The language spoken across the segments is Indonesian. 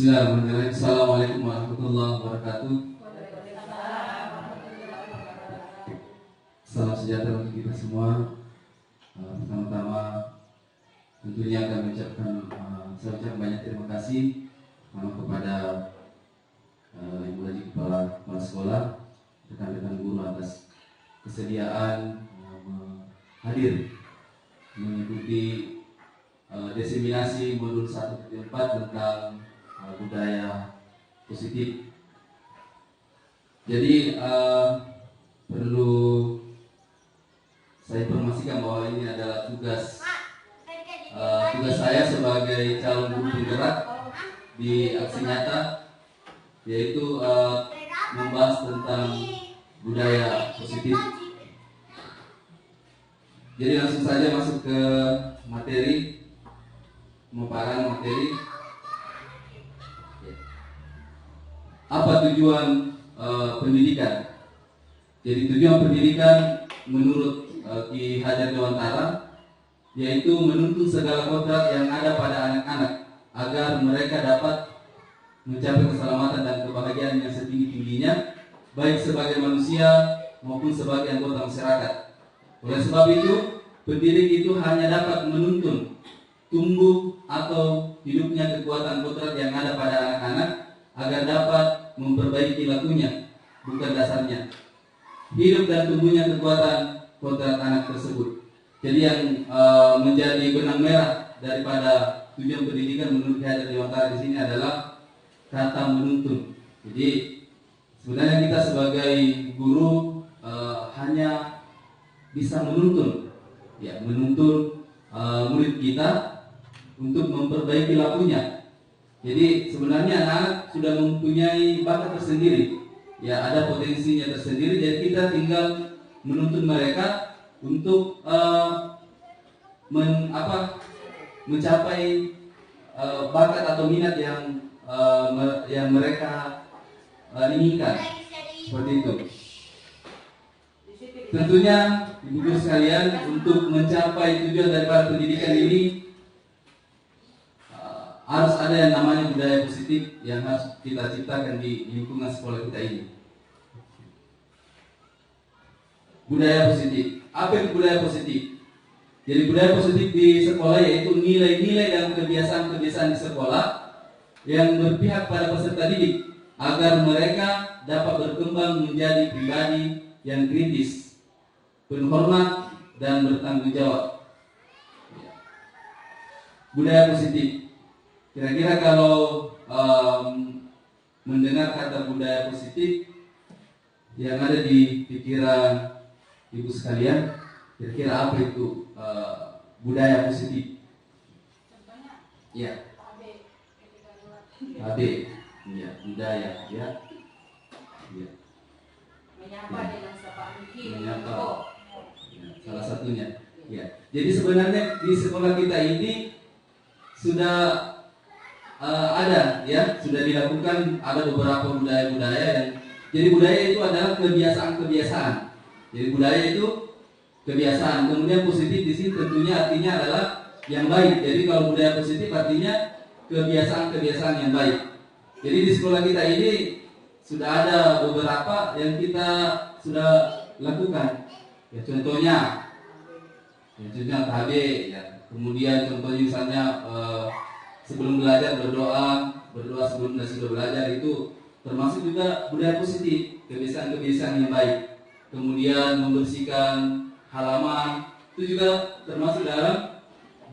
Bismillahirrahmanirrahim. Assalamualaikum warahmatullahi wabarakatuh. Salam sejahtera untuk kita semua. Pertama-tama tentunya akan saya ucapkan banyak terima kasih kepada Ibu Haji Kepala Sekolah, rekan-rekan guru atas kesediaan hadir mengikuti diseminasi modul 1.4 tentang budaya positif. Jadi perlu saya informasikan bahwa ini adalah tugas saya sebagai calon guru penggerak di aksi nyata, yaitu membahas tentang budaya positif. Jadi langsung saja masuk ke materi, pemaparan materi. Apa tujuan pendidikan? Jadi tujuan pendidikan menurut Ki Hajar Dewantara yaitu menuntun segala kodrat yang ada pada anak-anak agar mereka dapat mencapai keselamatan dan kebahagiaan yang setinggi-tingginya, baik sebagai manusia maupun sebagai anggota masyarakat. Oleh sebab itu, pendidik itu hanya dapat menuntun tumbuh atau hidupnya kekuatan kodrat yang ada pada anak-anak agar dapat memperbaiki lakunya, bukan dasarnya. Hidup dan tumbuhnya kekuatan kodrat anak tersebut. Jadi yang menjadi benang merah daripada tujuan pendidikan menurut Ki Hajar Dewantara di sini adalah kata menuntun. Jadi sebenarnya kita sebagai guru hanya bisa menuntun, menuntun murid kita untuk memperbaiki lakunya. Jadi sebenarnya anak sudah mempunyai bakat tersendiri, ada potensinya tersendiri. Jadi kita tinggal menuntun mereka untuk mencapai bakat atau minat yang mereka inginkan, seperti itu. Tentunya ibu-ibu sekalian, untuk mencapai tujuan daripada pendidikan ini harus ada yang namanya budaya positif yang harus kita ciptakan di lingkungan sekolah kita ini. Budaya positif. Apa itu budaya positif? Jadi budaya positif di sekolah yaitu nilai-nilai dan kebiasaan-kebiasaan di sekolah yang berpihak pada peserta didik agar mereka dapat berkembang menjadi pribadi yang kritis, penghormat, dan bertanggung jawab. Budaya positif. Kira-kira kalau mendengar kata budaya positif, yang ada di pikiran ibu sekalian, kira-kira apa itu budaya positif? Ya, AB, budaya, menyapa dengan sapaan mungkin. Menyapa, salah satunya. Jadi sebenarnya di sekolah kita ini sudah ada, sudah dilakukan, ada beberapa budaya-budaya yang. Jadi budaya itu adalah kebiasaan-kebiasaan. Jadi budaya itu kebiasaan. Kemudian positif di sini tentunya artinya adalah yang baik. Jadi kalau budaya positif artinya kebiasaan-kebiasaan yang baik. Jadi di sekolah kita ini sudah ada beberapa yang kita sudah lakukan. Contohnya KB. Kemudian contohnya misalnya sebelum belajar berdoa sebelum dan sudah belajar, itu termasuk juga budaya positif, kebiasaan-kebiasaan yang baik. Kemudian membersihkan halaman itu juga termasuk dalam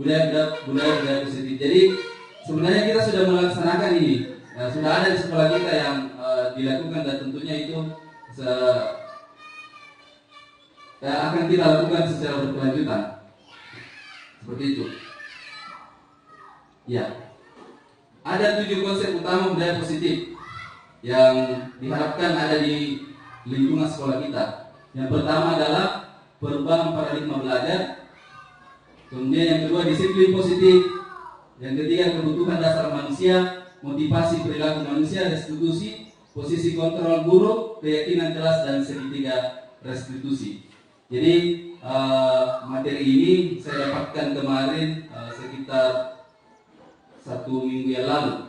budaya positif. Jadi sebenarnya kita sudah melaksanakan ini, sudah ada di sekolah kita yang dilakukan, dan tentunya itu akan kita lakukan secara berkelanjutan, seperti itu. Ada 7 konsep utama budaya positif yang diharapkan ada di lingkungan sekolah kita. Yang pertama adalah perubahan paradigma belajar. Kemudian yang kedua, disiplin positif. Yang ketiga, kebutuhan dasar manusia, motivasi perilaku manusia, restitusi, posisi kontrol guru, keyakinan kelas, dan segitiga restitusi. Jadi materi ini saya dapatkan kemarin sekitar 1 minggu yang lalu,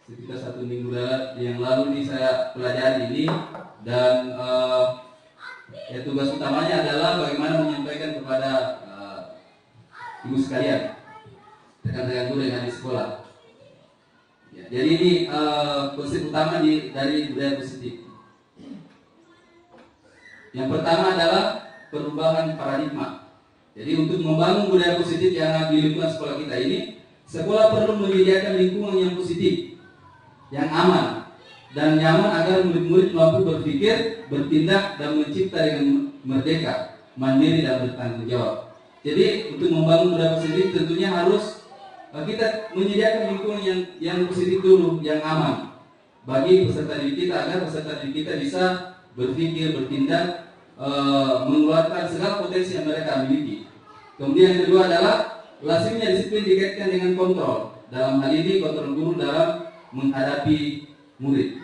sekitar 1 minggu yang lalu ini saya pelajari ini, dan ya tugas utamanya adalah bagaimana menyampaikan kepada ibu sekalian, rekan-rekan guru yang ada di sekolah. Ya, jadi ini konsep utama dari budaya positif. Yang pertama adalah perubahan paradigma. Jadi untuk membangun budaya positif yang ada di lingkungan sekolah kita ini, sekolah perlu menyediakan lingkungan yang positif, yang aman dan nyaman agar murid-murid mampu berpikir, bertindak, dan mencipta dengan merdeka, mandiri, dan bertanggung jawab. Jadi untuk membangun budaya positif tentunya harus kita menyediakan lingkungan yang positif dulu, yang aman bagi peserta didik kita, agar peserta didik kita bisa berpikir, bertindak, mengeluarkan segala potensi yang mereka miliki. Kemudian yang kedua adalah lazimnya disiplin dikaitkan dengan kontrol. Dalam hal ini kontrol guru dalam menghadapi murid.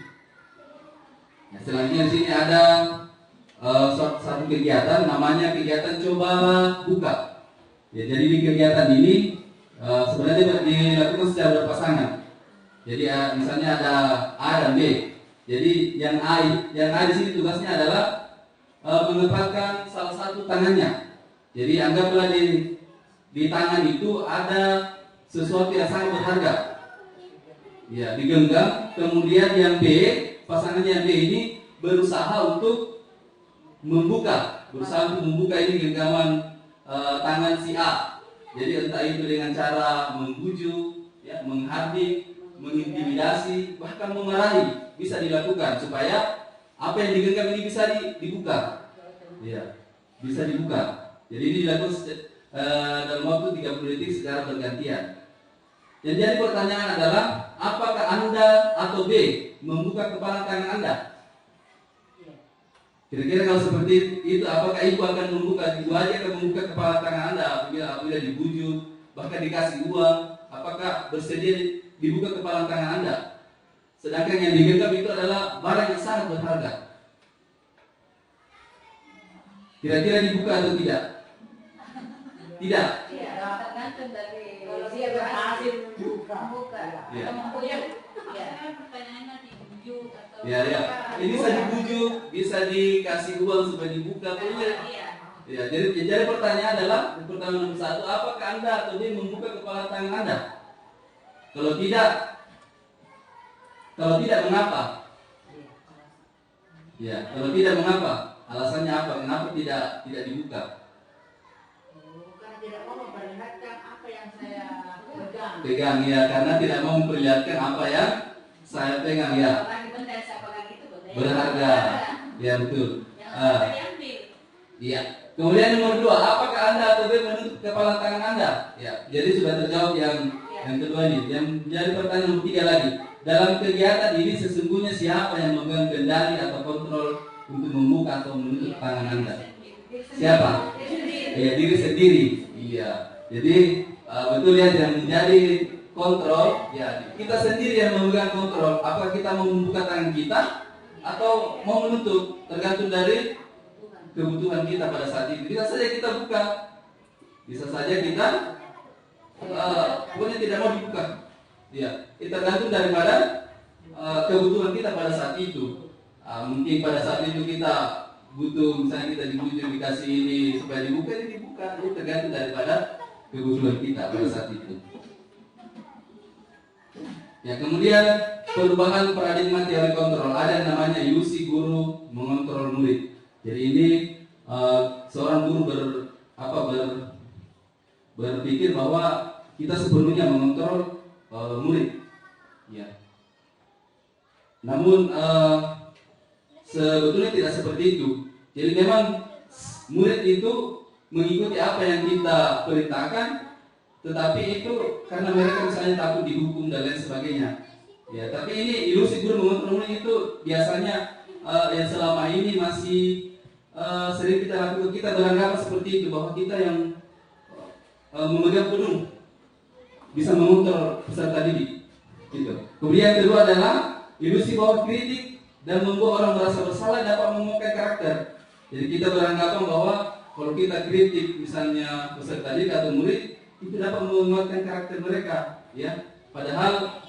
Nah, selanjutnya di sini ada satu kegiatan, namanya kegiatan coba buka. Ya, jadi di kegiatan ini sebenarnya dilakukan secara berpasangan. Jadi misalnya ada A dan B. Jadi yang A di sini tugasnya adalah mengepalkan salah satu tangannya. Jadi anggaplah di tangan itu ada sesuatu yang sangat berharga. Ya, digenggam. Kemudian yang B, pasangannya yang B ini berusaha untuk membuka ini genggaman tangan si A. Jadi entah itu dengan cara membujuk, ya, menghardik, mengintimidasi, bahkan memarahi, bisa dilakukan supaya apa yang digenggam ini bisa dibuka. Ya, bisa dibuka. Jadi ini dilakukan dalam waktu 30 detik secara bergantian. Yang jadi pertanyaan adalah, apakah Anda atau B membuka kepala tangan Anda? Kira-kira kalau seperti itu, apakah ibu akan membuka, ibu aja akan membuka kepala tangan Anda apabila dibujuk, bahkan dikasih uang, apakah bersedia dibuka kepala tangan Anda? Sedangkan yang digenggam itu adalah barang yang sangat berharga. Kira-kira dibuka atau tidak? Tidak. Iya, tergantung dari Kalau dia berhasil membuka. Ya. atau membujuk. Ya, pertanyaannya dibujuk atau Ya. Ini bisa dibujuk, bisa dikasih uang supaya dibuka. Iya. Ya, jadi pertanyaan adalah, pertanyaan nomor 1, apakah Anda atau dia membuka kepala tangan Anda? Kalau tidak mengapa? Ya, kalau tidak mengapa? Alasannya apa? Kenapa tidak dibuka? Karena tidak mau memperlihatkan apa yang saya Pegang, ya, karena tidak mau memperlihatkan apa yang saya pegang, ya. apalagi benda yang saya pegang itu benda yang Berharga. Ya, betul. yang bisa diambil. Iya. Kemudian nomor 2, apakah Anda atau B menutup kepala tangan Anda? Ya, jadi sudah terjawab yang kedua ini. Yang jadi pertanyaan nomor 3 lagi. Dalam kegiatan ini sesungguhnya siapa yang memegang kendali atau kontrol untuk membuka atau menutup tangan Anda? Siapa? Ya, diri sendiri. Iya. Jadi betul ya, yang menjadi kontrol, ya kita sendiri yang memegang kontrol. Apakah kita mau membuka tangan kita atau mau menutup, tergantung dari kebutuhan kita pada saat itu. Bisa saja kita buka, bisa saja kita pokoknya tidak mau dibuka. Ya, kita tergantung daripada kebutuhan kita pada saat itu. Mungkin pada saat itu kita butuh, misalnya kita dibujuk dikasih ini supaya dibuka, ini dibuka. Itu tergantung daripada kebutuhan kita pada saat itu. Ya, kemudian perubahan paradigma teori kontrol. Ada yang namanya ilusi guru mengontrol murid. Jadi ini seorang guru berpikir bahwa kita sepenuhnya mengontrol murid. Ya. Namun sebetulnya tidak seperti itu. Jadi memang murid itu mengikuti apa yang kita perintahkan, tetapi itu karena mereka misalnya takut dihukum dan lain sebagainya. Ya, tapi ini ilusi guru mengontrol murid itu biasanya yang selama ini masih sering kita lakukan. Kita beranggapan seperti itu, bahwa kita yang memegang penuh bisa mengontrol peserta didik. Gitu. Kemudian yang kedua adalah ilusi bahwa kritik dan membuat orang merasa bersalah dapat menguatkan karakter. Jadi kita beranggapan bahwa kalau kita kritik misalnya peserta didik atau murid, itu dapat menguatkan karakter mereka, ya. Padahal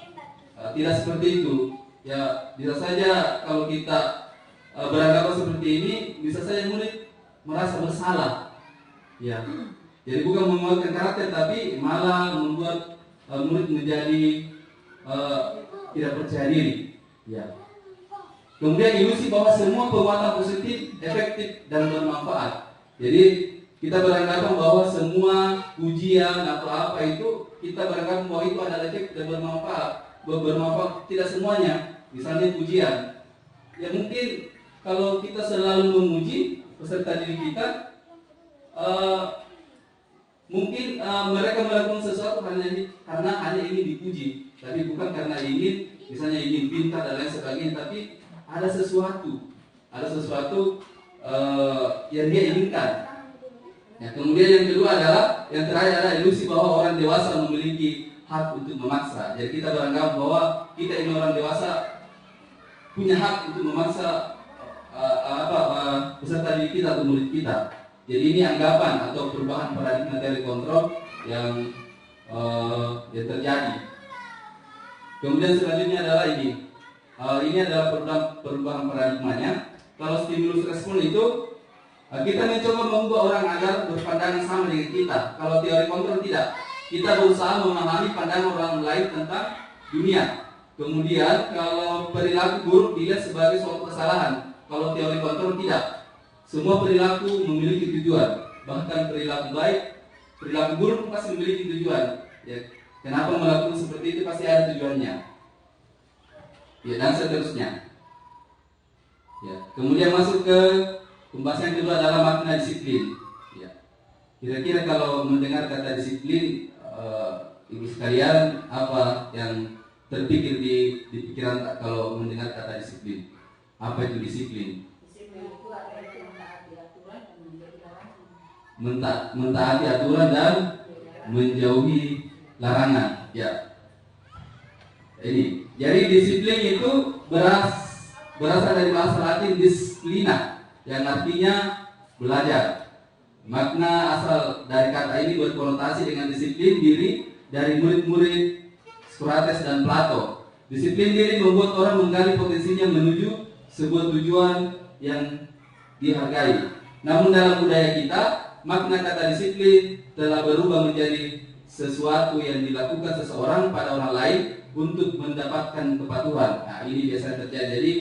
tidak seperti itu. Ya, bisa saja kalau kita beranggapan seperti ini, bisa saja murid merasa bersalah. Ya, jadi bukan menguatkan karakter, tapi malah membuat murid menjadi tidak percaya diri. Ya. Kemudian ilusi bahwa semua perbuatan positif efektif dan bermanfaat. Jadi kita beranggapan bahwa semua pujian atau apa itu kita beranggapan bahwa itu adalah efektif dan bermanfaat. Bermanfaat tidak semuanya. Misalnya pujian. Ya mungkin kalau kita selalu memuji peserta didik kita, mungkin mereka melakukan sesuatu karena hanya ingin dipuji, tapi bukan karena ingin, misalnya ingin pintar dan lain sebagainya, tapi ada sesuatu yang dia inginkan. Ya, kemudian yang kedua adalah, yang terakhir adalah ilusi bahwa orang dewasa memiliki hak untuk memaksa. Jadi kita beranggapan bahwa kita ini orang dewasa punya hak untuk memaksa peserta didik kita atau murid kita. Jadi ini anggapan atau perubahan paradigma dari kontrol yang terjadi. Kemudian selanjutnya adalah ini. Ini adalah perubahan paradigmanya. Kalau stimulus respon itu kita mencoba mengubah orang agar berpandangan sama dengan kita. Kalau teori kontrol tidak. Kita berusaha memahami pandangan orang lain tentang dunia. Kemudian kalau perilaku buruk dilihat sebagai suatu kesalahan. Kalau teori kontrol tidak. Semua perilaku memiliki tujuan. Bahkan perilaku baik, perilaku buruk pasti memiliki tujuan. Ya, kenapa melakukan seperti itu pasti ada tujuannya. Ya, dan seterusnya. Ya, kemudian masuk ke pembahasan kedua adalah makna disiplin. Ya. Kira-kira kalau mendengar kata disiplin, ibu sekalian, apa yang terpikir di pikiran kalau mendengar kata disiplin? Apa itu disiplin? Disiplin itu adalah mentaati aturan dan menjauhi larangan. Mentaati aturan dan menjauhi larangan. Ya. Ini. Jadi disiplin itu berasal dari bahasa Latin disiplina, yang artinya belajar. Makna asal dari kata ini berkonotasi dengan disiplin diri dari murid-murid Socrates dan Plato. Disiplin diri membuat orang menggali potensinya menuju sebuah tujuan yang dihargai. Namun dalam budaya kita, makna kata disiplin telah berubah menjadi sesuatu yang dilakukan seseorang pada orang lain untuk mendapatkan kepatuhan. Nah, ini biasanya terjadi. Jadi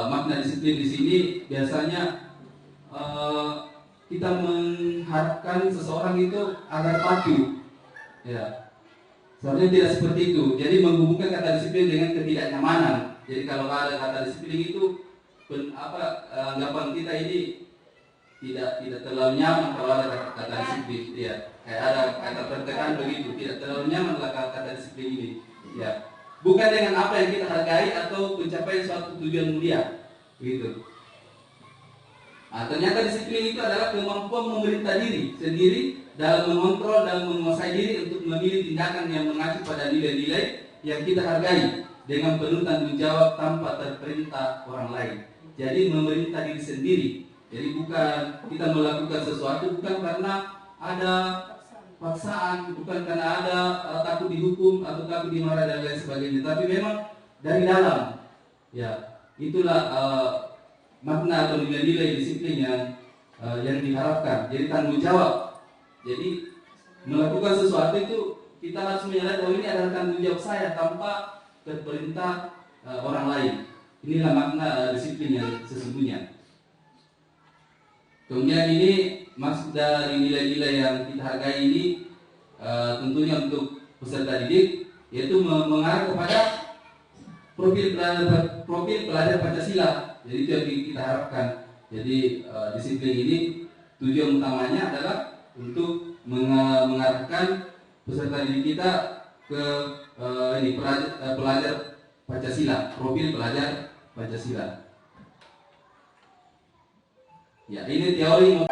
makna disiplin di sini biasanya kita mengharapkan seseorang itu agar patuh. Ya, seharusnya tidak seperti itu. Jadi menghubungkan kata disiplin dengan ketidaknyamanan. Jadi kalau ada kata disiplin itu anggapan kita ini tidak terlalu nyaman kalau ada kata disiplin. Ya, kayak ada kata tertekan begitu. Tidak terlalu nyaman lah kata disiplin ini. Ya, bukan dengan apa yang kita hargai atau pencapaian suatu tujuan mulia, begitu. Nah, ternyata disiplin itu adalah kemampuan memerintah diri sendiri dalam mengontrol dan menguasai diri untuk memilih tindakan yang mengacu pada nilai-nilai yang kita hargai dengan penuh tanggung jawab tanpa terperintah orang lain. Jadi memerintah diri sendiri. Jadi bukan kita melakukan sesuatu bukan karena ada paksaan, bukan karena ada takut dihukum atau takut dimarah dan lain sebagainya, tapi memang dari dalam. Ya, itulah makna atau nilai-nilai disiplin yang diharapkan. Jadi tanggung jawab. Jadi melakukan sesuatu itu kita harus menyadari bahwa ini adalah tanggung jawab saya tanpa terperintah orang lain. Inilah makna disiplin yang sesungguhnya. Kemudian ini maksud dari nilai-nilai yang kita hargai ini tentunya untuk peserta didik, yaitu mengarah kepada profil pelajar Pancasila. Jadi itu yang kita harapkan. Jadi disiplin ini tujuan utamanya adalah untuk mengarahkan peserta didik kita ke pelajar Pancasila, profil pelajar Pancasila. Ya, ini teori.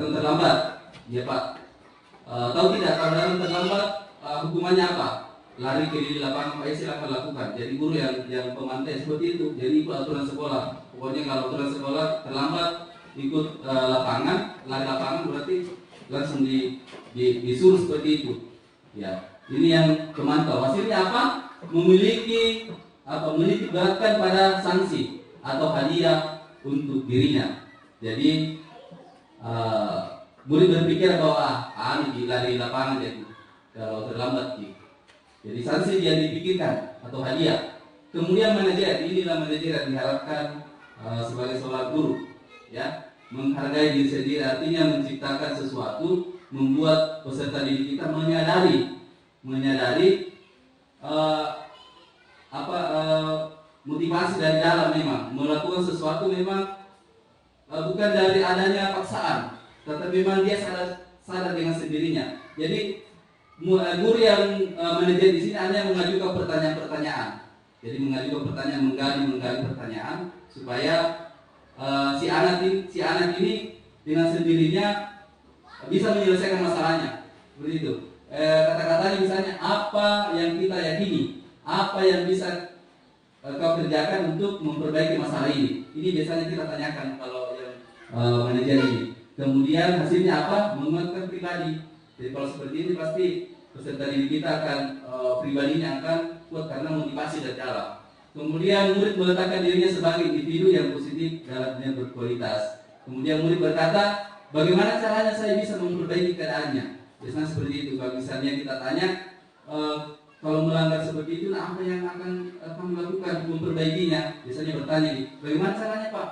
datang terlambat, ya Pak. Tahu tidak kalau datang terlambat hukumannya apa? Lari keliling lapangan, Pak, silakan lakukan. Jadi guru yang pemantai seperti itu. Jadi ikut aturan sekolah. Pokoknya kalau aturan sekolah terlambat ikut lapangan, lari lapangan berarti langsung disuruh seperti itu. Ya, ini yang pemantau. Hasilnya apa? Memiliki beratkan pada sanksi atau hadiah untuk dirinya. Jadi murid berpikir bahwa ini lari lapangan jadi kalau terlambat gitu. Jadi sanksi dia dipikirkan atau hadiah. Kemudian manajer, inilah manajer yang diharapkan sebagai seorang guru, ya, menghargai diri sendiri, artinya menciptakan sesuatu, membuat peserta didik kita menyadari motivasi dari dalam, memang melakukan sesuatu memang bukan dari adanya paksaan, tetapi memang dia sadar dengan sendirinya. Jadi guru yang manajer di sini hanya mengajukan pertanyaan-pertanyaan. Jadi mengajukan pertanyaan, menggali pertanyaan supaya si anak ini dengan sendirinya bisa menyelesaikan masalahnya. Seperti itu. Kata-katanya misalnya, apa yang kita yakini, apa yang bisa kau kerjakan untuk memperbaiki masalah ini. Ini biasanya kita tanyakan kalau yang manajer ini. Kemudian hasilnya apa? Menguatkan pribadi. Jadi kalau seperti ini pasti peserta didik kita akan pribadinya akan kuat karena motivasi dari dalam. Kemudian murid meletakkan dirinya sebagai individu yang positif dalam dunia berkualitas. Kemudian murid berkata, bagaimana caranya saya bisa memperbaiki keadaannya? Biasanya seperti itu. Kalau misalnya kita tanya, kalau melanggar seperti itu, nah apa yang akan kamu lakukan untuk memperbaikinya? Biasanya bertanya, bagaimana caranya Pak?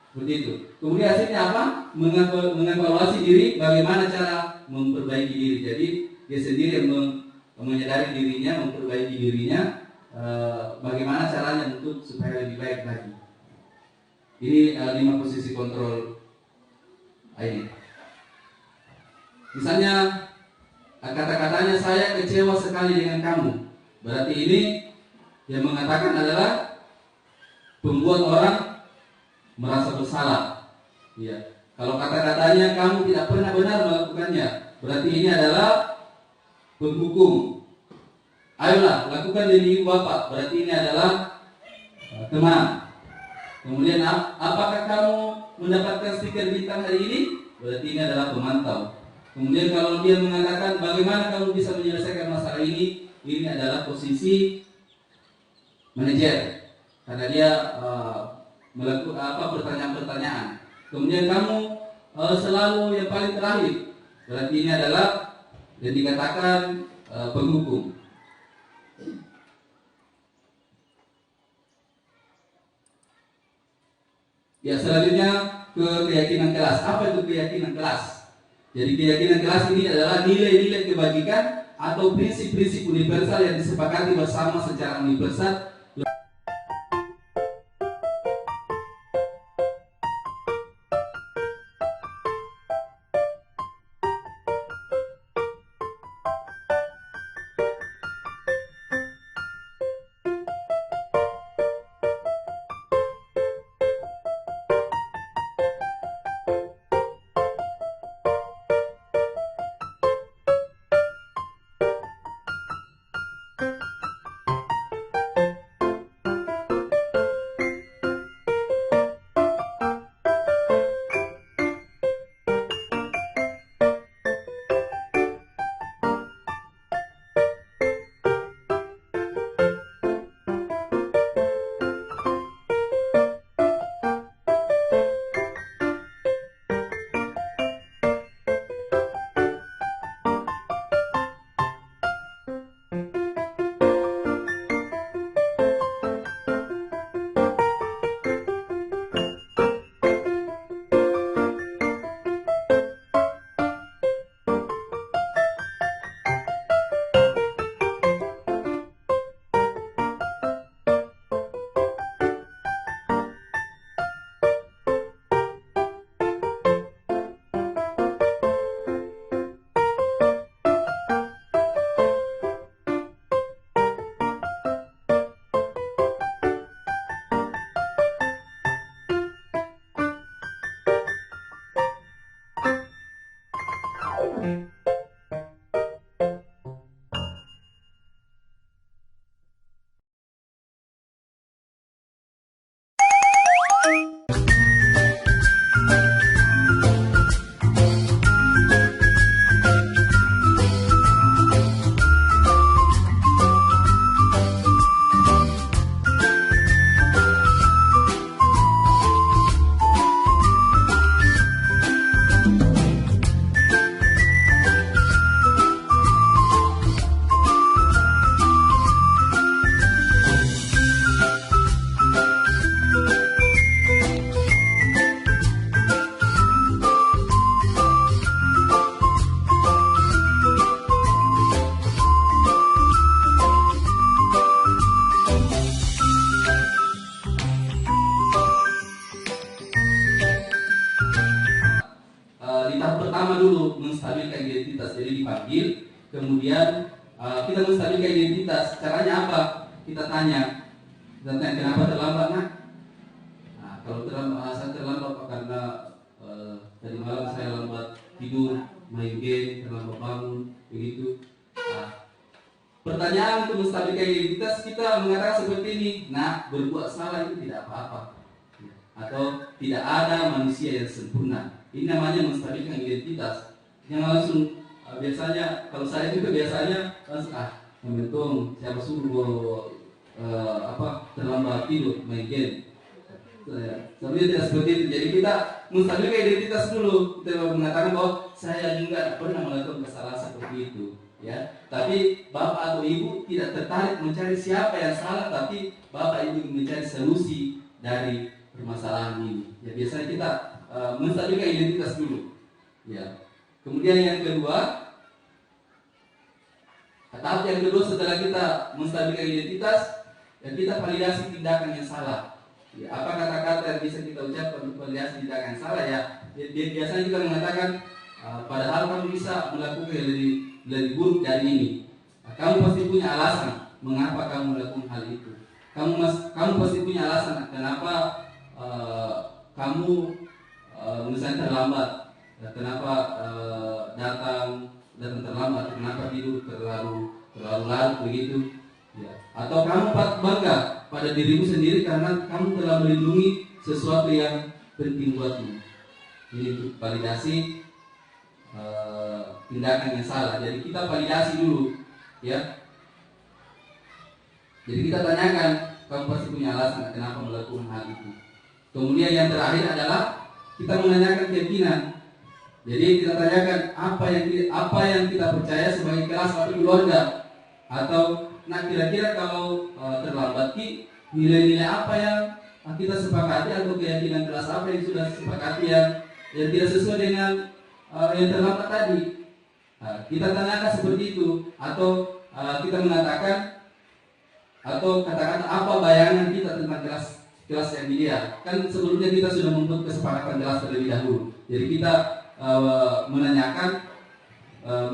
Seperti itu. Kemudian hasilnya apa? Mengevaluasi diri, bagaimana cara memperbaiki diri. Jadi dia sendiri yang menyadari dirinya, memperbaiki dirinya, bagaimana caranya untuk supaya lebih baik lagi. Ini 5 posisi kontrol ini. Misalnya kata-katanya, saya kecewa sekali dengan kamu. Berarti ini yang mengatakan adalah pembuat orang merasa bersalah. Ya. Kalau kata-katanya kamu tidak pernah benar melakukannya, berarti ini adalah penghukum. Ayolah lakukan demi Bapak, berarti ini adalah teman. Kemudian apakah kamu mendapatkan stiker bintang hari ini? Berarti ini adalah pemantau. Kemudian kalau dia mengatakan bagaimana kamu bisa menyelesaikan masalah ini adalah posisi manajer. Karena dia melakukan pertanyaan-pertanyaan. Kemudian kamu selalu yang paling terakhir, berarti ini adalah yang dikatakan penghukum. Ya, selanjutnya ke keyakinan kelas. Apa itu keyakinan kelas? Jadi keyakinan kelas ini adalah nilai-nilai kebajikan atau prinsip-prinsip universal yang disepakati bersama secara universal. Di tahap pertama dulu menstabilkan identitas, jadi dipanggil, kemudian kita menstabilkan identitas. Caranya apa? Kita tanya kenapa terlambat nak? Nah, kalau terlambat, saya terlambat Pak, karena tadi malam saya lambat tidur, main game, terlambat bangun, begitu. Nah, pertanyaan untuk menstabilkan identitas kita mengatakan seperti ini, nah berbuat salah itu tidak apa-apa, atau tidak ada manusia yang sempurna. Ini namanya menstabilkan identitas. Yang langsung biasanya kalau saya juga biasanya langsung momentum siapa suruh terlambat tidur main game. Sebenarnya tidak seperti itu. Jadi kita menstabilkan identitas dulu. Kita mengatakan bahwa saya juga tidak pernah melakukan kesalahan seperti itu, ya. Tapi bapak atau ibu tidak tertarik mencari siapa yang salah, tapi bapak ibu mencari solusi dari permasalahan ini. Ya biasanya kita menstabilkan identitas dulu, ya. Kemudian yang kedua, tahap yang kedua setelah kita menstabilkan identitas, ya kita validasi tindakan yang salah. Ya, apa kata-kata yang bisa kita ucapkan untuk validasi tindakan yang salah, ya? Biasanya kita mengatakan, padahal kamu bisa melakukan lebih buruk dari ini. Kamu pasti punya alasan mengapa kamu melakukan hal itu. Kamu pasti punya alasan kenapa kamu misalnya terlambat, kenapa datang terlambat, kenapa tidur terlalu larut begitu, ya. Atau kamu bangga pada dirimu sendiri karena kamu telah melindungi sesuatu yang penting buatmu. Ini untuk validasi tindakan yang salah. Jadi kita validasi dulu, ya. Jadi kita tanyakan, kamu pasti punya alasan kenapa melakukan hal itu. Kemudian yang terakhir adalah kita menanyakan keyakinan. Jadi kita tanyakan apa yang kita percaya sebagai kelas atau keluarga, atau kira-kira kalau terlambat nilai-nilai apa yang kita sepakati, atau keyakinan kelas apa yang sudah sepakati yang tidak sesuai dengan yang terlambat tadi. Kita tanyakan seperti itu, atau kita mengatakan atau katakan apa bayangan kita tentang kelas yang ideal. Kan sebelumnya kita sudah membuat kesepakatan kelas terlebih dahulu. Jadi kita menanyakan,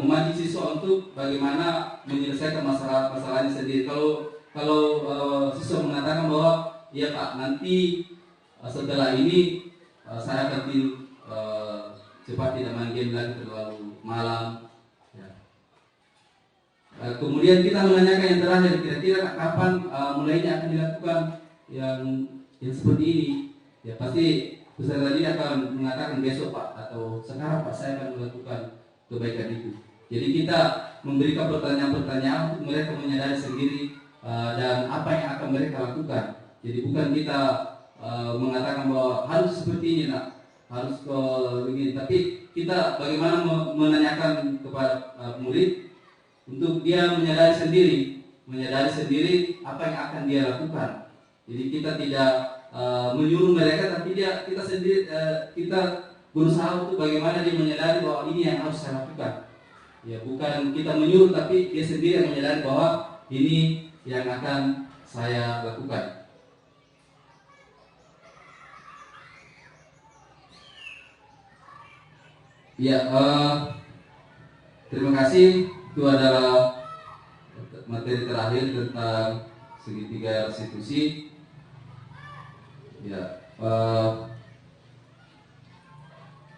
memancing siswa untuk bagaimana menyelesaikan masalahnya sendiri. Kalau siswa mengatakan bahwa iya Pak, nanti setelah ini saya akan tidur cepat, tidak main game lagi terlalu malam, ya. Kemudian kita menanyakan yang terakhir, kira-kira kapan mulainya akan dilakukan yang seperti ini. Ya pasti peserta tadi akan mengatakan besok Pak, atau sekarang Pak saya akan melakukan kebaikan itu. Jadi kita memberikan pertanyaan-pertanyaan untuk mereka menyadari sendiri dan apa yang akan mereka lakukan. Jadi bukan kita mengatakan bahwa harus seperti ini nak, harus begini, tapi kita bagaimana menanyakan kepada murid untuk dia menyadari sendiri apa yang akan dia lakukan. Jadi kita tidak menyuruh mereka, tapi kita sendiri kita berusaha untuk bagaimana dia menyadari bahwa ini yang harus saya lakukan. Ya bukan kita menyuruh, tapi dia sendiri yang menyadari bahwa ini yang akan saya lakukan. Ya, terima kasih. Itu adalah materi terakhir tentang segitiga restitusi. Ya,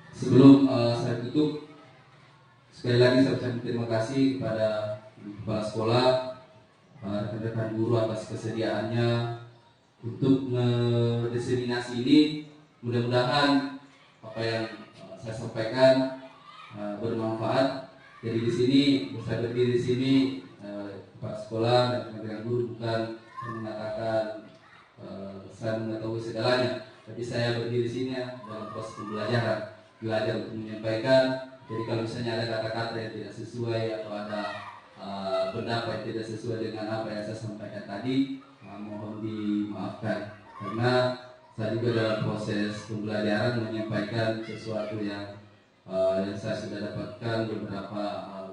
sebelum saya tutup, Sekali lagi saya ucapkan terima kasih kepada kepala sekolah, rekan-rekan guru atas kesediaannya untuk mendiseminasi ini. Mudah-mudahan apa yang saya sampaikan bermanfaat. Jadi di sini saya berdiri di sini kepala sekolah dan rekan-rekan guru bukan mengatakan saya mengetahui segalanya, tapi saya berdiri di sini dalam proses pembelajaran, belajar untuk menyampaikan. Jadi kalau misalnya ada kata-kata yang tidak sesuai atau ada pendapat yang tidak sesuai dengan apa yang saya sampaikan tadi, mohon dimaafkan, karena saya juga dalam proses pembelajaran menyampaikan sesuatu yang saya sudah dapatkan beberapa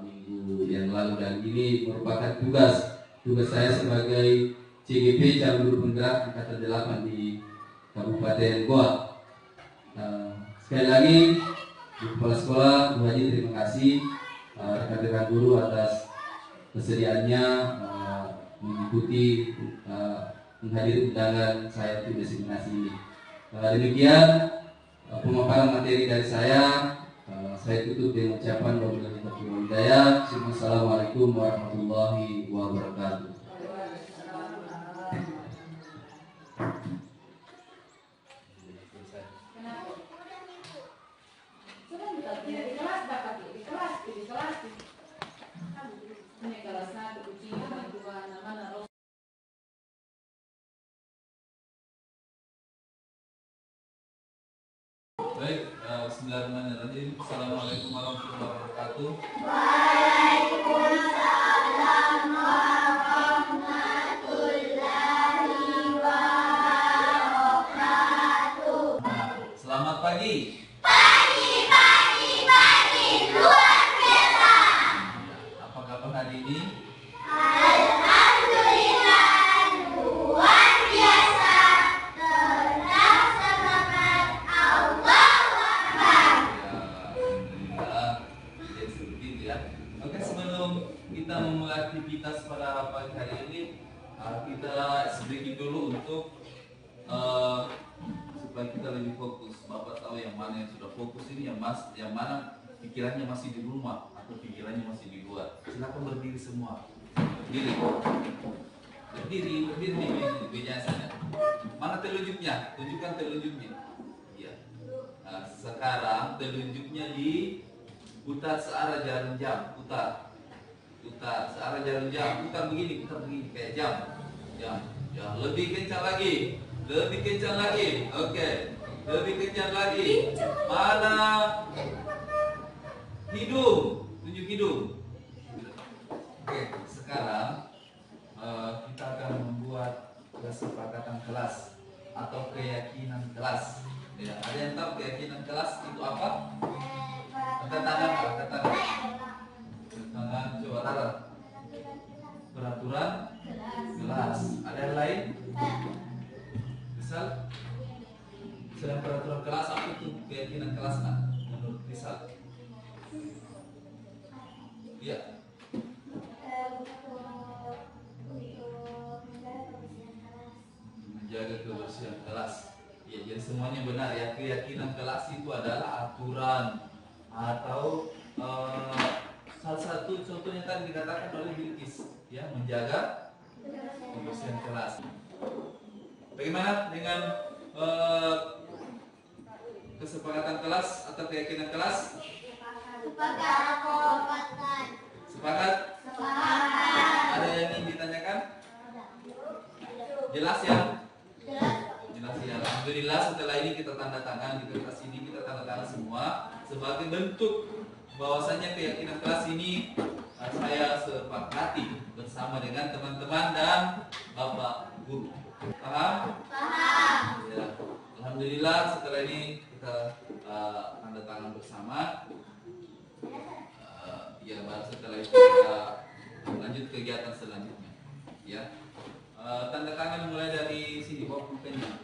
minggu yang lalu, dan ini merupakan tugas saya sebagai CGP Calon Guru Penggerak Angkatan 8 di Kabupaten Goa. Sekali lagi kepala sekolah, Bu Haji, terima kasih rekan-rekan guru atas kesediaannya mengikuti menghadiri undangan saya untuk diseminasi ini. Demikian pemaparan materi dari saya. Saya tutup dengan ucapan wabillahi taufiq wal hidayah. Assalamualaikum warahmatullahi wabarakatuh. Di kelas dapat di kelas. Ini kelas 1 kucing, kelas 2 nama Baik, bismillahirrahmanirrahim. Assalamualaikum warahmatullahi wabarakatuh. Waalaikumsalam warahmatullahi wabarakatuh. Selamat pagi. Pagi, luar biasa. Apa kabar hari ini? Alhamdulillah, luar biasa. Tetap semangat, Allahu Akbar. Alhamdulillah. Jadi seperti itu ya. Oke, sebelum kita memulai aktivitas pada pagi hari ini, kita sedikit dulu untuk supaya kita lebih fokus. Bapak tahu yang mana yang sudah fokus ini, yang mana pikirannya masih di rumah atau pikirannya masih di luar. Silakan berdiri semua. Berdiri di meja sana. Mana telunjuknya? Tunjukkan telunjuknya. Iya. Nah, sekarang telunjuknya putar searah jarum jam. Putar searah jarum jam. Putar begini kayak jam. Lebih kencang lagi. Oke. Lebih kencang lagi. Mana hidung? Tunjuk hidung. Oke, sekarang kita akan membuat kesepakatan kelas atau keyakinan kelas. Ya, ada yang tahu keyakinan kelas itu apa? Angkat tangan. Coba taruh. Peraturan kelas. Ada yang lain? Misal, sedang peraturan kelas apa itu keyakinan kelas menurut misal? Iya. Menjaga kebersihan kelas. Ya, jadi semuanya benar ya. Keyakinan kelas itu adalah aturan atau salah satu contohnya tadi dikatakan oleh Bilqis, ya, menjaga kebersihan kelas. Bagaimana dengan kesepakatan kelas atau keyakinan kelas? Sepakat? Ada yang ingin ditanyakan? Jelas ya? Jelas ya. Alhamdulillah, setelah ini kita tanda tangan di kertas ini, kita tanda tangan semua sebagai bentuk bahwasanya keyakinan kelas ini saya sepakati bersama dengan teman-teman dan Bapak Guru. Paham? Ya. Alhamdulillah, setelah ini kita tanda tangan bersama. Ya, baru setelah itu kita lanjut kegiatan selanjutnya. Ya, tanda tangan mulai dari sini, bawa pulpennya.